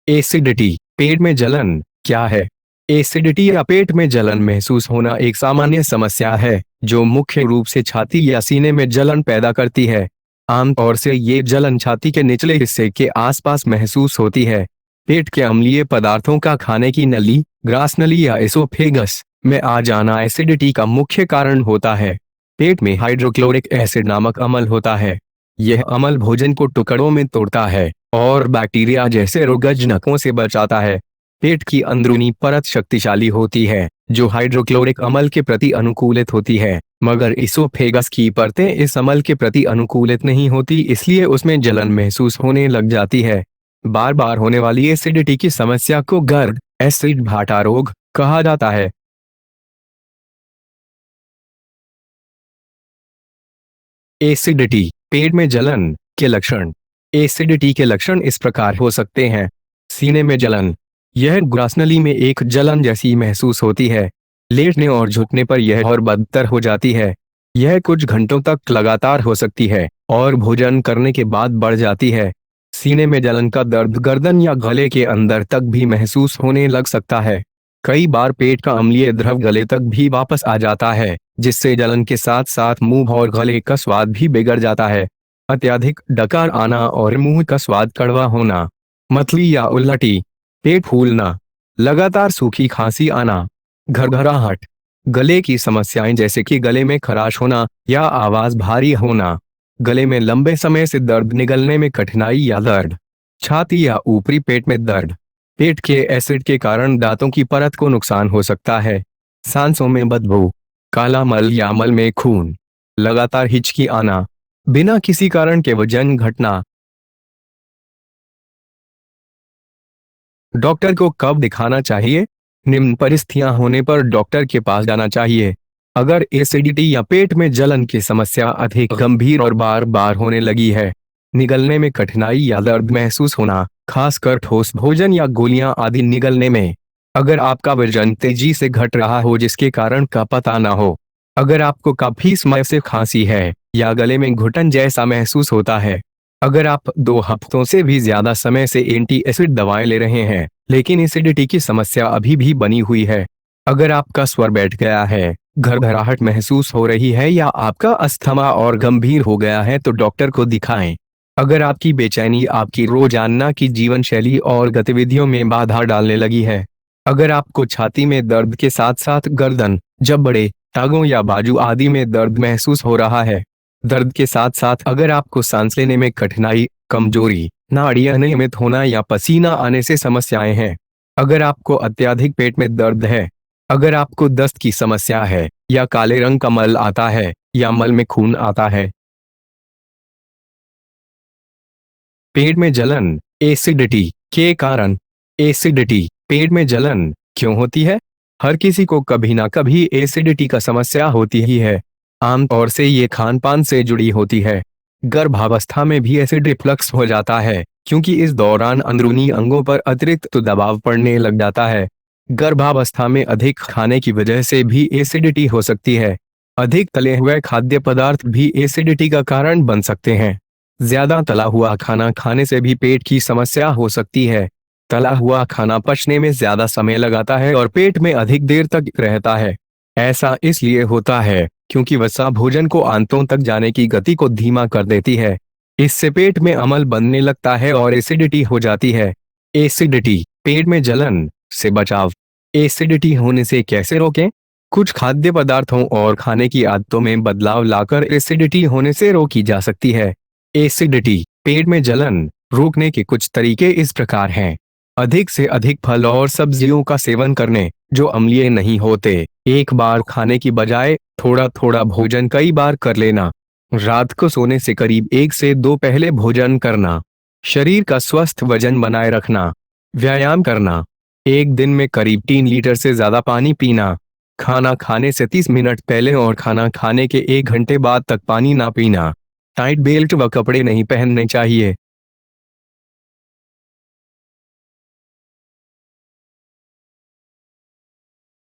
Acidity, पेट में जलन क्या है? एसिडिटी या पेट में जलन महसूस होना एक सामान्य समस्या है जो मुख्य रूप से छाती या सीने में जलन पैदा करती है। आमतौर से ये जलन छाती के निचले हिस्से के आसपास महसूस होती है। पेट के अम्लीय पदार्थों का खाने की नली, ग्रास नली या एसोफेगस में आ जाना एसिडिटी का मुख्य कारण होता है। पेट में हाइड्रोक्लोरिक एसिड नामक अम्ल होता है। यह अम्ल भोजन को टुकड़ों में तोड़ता है और बैक्टीरिया जैसे रोगजनकों से बचाता है। पेट की अंदरूनी परत शक्तिशाली होती है जो हाइड्रोक्लोरिक अम्ल के प्रति अनुकूलित होती है, मगर इसोफेगस की परतें इस अम्ल के प्रति अनुकूलित नहीं होती, इसलिए उसमें जलन महसूस होने लग जाती है। बार बार होने वाली एसिडिटी की समस्या को गर्द एसिड भाटा रोग कहा जाता है। एसिडिटी, पेट में जलन के लक्षण। एसिडिटी के लक्षण इस प्रकार हो सकते हैं। सीने में जलन, यह ग्रासनली में एक जलन जैसी महसूस होती है। लेटने और झुकने पर यह और बदतर हो जाती है। यह कुछ घंटों तक लगातार हो सकती है और भोजन करने के बाद बढ़ जाती है। सीने में जलन का दर्द गर्दन या गले के अंदर तक भी महसूस होने लग सकता है। कई बार पेट का अम्लीय द्रव गले तक भी वापस आ जाता है, जिससे जलन के साथ साथ मुंह और गले का स्वाद भी बिगड़ जाता है। अत्यधिक डकार आना और मुंह का स्वाद कड़वा होना, मतली या उल्टी, पेट फूलना, लगातार सूखी खांसी आना, घरघराहट, गले की समस्याएं जैसे कि गले में खराश होना या आवाज भारी होना, गले में लंबे समय से दर्द, निगलने में कठिनाई या दर्द, छाती या ऊपरी पेट में दर्द। पेट के एसिड के कारण दांतों की परत को नुकसान हो सकता है। सांसों में बदबू, काला मल या मल में खून, लगातार हिचकी आना, बिना किसी कारण के वजन घटना। डॉक्टर को कब दिखाना चाहिए? निम्न परिस्थितियां होने पर डॉक्टर के पास जाना चाहिए। अगर एसिडिटी या पेट में जलन की समस्या अधिक गंभीर और बार बार होने लगी है, निगलने में कठिनाई या दर्द महसूस होना, खासकर ठोस भोजन या गोलियां आदि निगलने में, अगर आपका वजन तेजी से घट रहा हो जिसके कारण का पता ना हो, अगर आपको काफी समय से खांसी है या गले में घुटन जैसा महसूस होता है, अगर आप 2 हफ्तों से भी ज्यादा समय से एंटी एसिड दवाएं ले रहे हैं लेकिन एसिडिटी की समस्या अभी भी बनी हुई है, अगर आपका स्वर बैठ गया है, घरघराहट महसूस हो रही है या आपका अस्थमा और गंभीर हो गया है तो डॉक्टर को दिखाएं। अगर आपकी बेचैनी आपकी रोजाना की जीवन शैली और गतिविधियों में बाधा डालने लगी है, अगर आपको छाती में दर्द के साथ साथ गर्दन, जबड़े, टांगों या बाजू आदि में दर्द महसूस हो रहा है, दर्द के साथ साथ अगर आपको सांस लेने में कठिनाई, कमजोरी, नाड़ियां अनियमित होना या पसीना आने से समस्याएं हैं, अगर आपको अत्यधिक पेट में दर्द है, अगर आपको दस्त की समस्या है या काले रंग का मल आता है या मल में खून आता है। पेट में जलन, एसिडिटी के कारण। एसिडिटी, पेट में जलन क्यों होती है? हर किसी को कभी ना कभी एसिडिटी का समस्या होती ही है। आमतौर से ये खान पान से जुड़ी होती है। गर्भावस्था में भी एसिड रिफ्लक्स हो जाता है क्योंकि इस दौरान अंदरूनी अंगों पर अतिरिक्त दबाव पड़ने लग जाता है। गर्भावस्था में अधिक खाने की वजह से भी एसिडिटी हो सकती है। अधिक तले हुए खाद्य पदार्थ भी एसिडिटी का कारण बन सकते हैं। ज्यादा तला हुआ खाना खाने से भी पेट की समस्या हो सकती है। तला हुआ खाना पचने में ज्यादा समय लगाता है और पेट में अधिक देर तक रहता है। ऐसा इसलिए होता है क्योंकि वसा भोजन को आंतों तक जाने की गति को धीमा कर देती है। इससे पेट में अम्ल बनने लगता है और एसिडिटी हो जाती है। एसिडिटी, पेट में जलन से बचाव। एसिडिटी होने से कैसे रोकें? कुछ खाद्य पदार्थों और खाने की आदतों में बदलाव लाकर एसिडिटी होने से रोकी जा सकती है। एसिडिटी, पेट में जलन रोकने के कुछ तरीके इस प्रकार हैं। अधिक से अधिक फल और सब्जियों का सेवन करने जो अम्लीय नहीं होते। एक बार खाने की बजाय थोड़ा थोड़ा भोजन कई बार कर लेना। रात को सोने से करीब 1 से 2 पहले भोजन करना। शरीर का स्वस्थ वजन बनाए रखना। व्यायाम करना। एक दिन में करीब 3 लीटर से ज्यादा पानी पीना। खाना खाने से 30 मिनट पहले और खाना खाने के 1 घंटे बाद तक पानी ना पीना। टाइट बेल्ट व कपड़े नहीं पहनने चाहिए।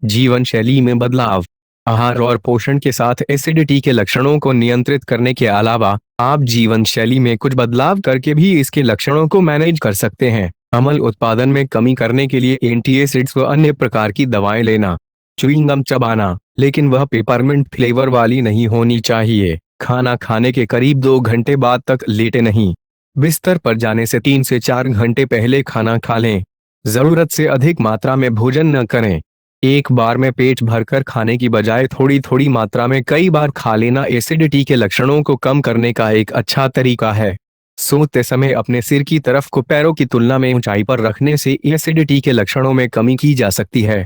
जीवन शैली में बदलाव। आहार और पोषण के साथ एसिडिटी के लक्षणों को नियंत्रित करने के अलावा आप जीवन शैली में कुछ बदलाव करके भी इसके लक्षणों को मैनेज कर सकते हैं। अम्ल उत्पादन में कमी करने के लिए एंटीएसिड्स व अन्य प्रकार की दवाएं लेना। च्युइंग गम चबाना, लेकिन वह पेपरमिंट फ्लेवर वाली नहीं होनी चाहिए। खाना खाने के करीब 2 घंटे बाद तक लेटे नहीं। बिस्तर पर जाने से 3 से 4 घंटे पहले खाना खा लें। जरूरत से अधिक मात्रा में भोजन न करें। एक बार में पेट भरकर खाने की बजाय थोड़ी थोड़ी मात्रा में कई बार खा लेना एसिडिटी के लक्षणों को कम करने का एक अच्छा तरीका है। सोते समय अपने सिर की तरफ को पैरों की तुलना में ऊंचाई पर रखने से एसिडिटी के लक्षणों में कमी की जा सकती है।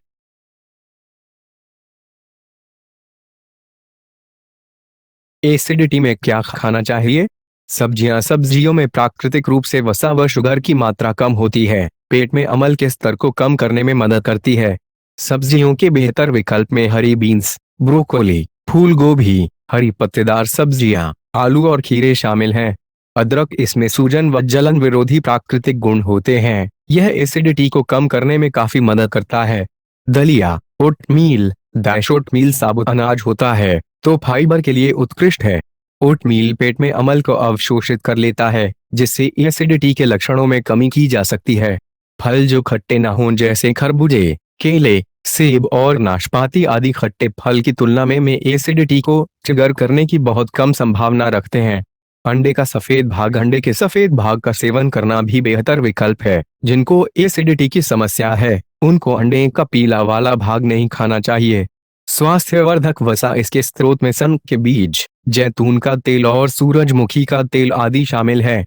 एसिडिटी में क्या खाना चाहिए? सब्जियों में प्राकृतिक रूप से वसा व शुगर की मात्रा कम होती है, पेट में अम्ल के स्तर को कम करने में मदद करती है। सब्जियों के बेहतर विकल्प में हरी बीन्स, ब्रोकोली, फूल गोभी, हरी पत्तेदार सब्जियां, आलू और खीरे शामिल हैं। अदरक, इसमें सूजन व जलन विरोधी प्राकृतिक गुण होते हैं। यह एसिडिटी को कम करने में काफी मदद करता है। दलिया, ओटमील, डैश ओटमील साबुत अनाज होता है तो फाइबर के लिए उत्कृष्ट है। ओटमील पेट में अम्ल को अवशोषित कर लेता है, जिससे एसिडिटी के लक्षणों में कमी की जा सकती है। फल जो खट्टे न हों, जैसे खरबूजे, केले, सेब और नाशपाती आदि खट्टे फल की तुलना में एसिडिटी को ट्रिगर करने की बहुत कम संभावना रखते हैं। अंडे के सफेद भाग का सेवन करना भी बेहतर विकल्प है। जिनको एसिडिटी की समस्या है, उनको अंडे का पीला वाला भाग नहीं खाना चाहिए। स्वास्थ्यवर्धक वसा, इसके स्रोत में सन के बीज, जैतून का तेल और सूरजमुखी का तेल आदि शामिल है।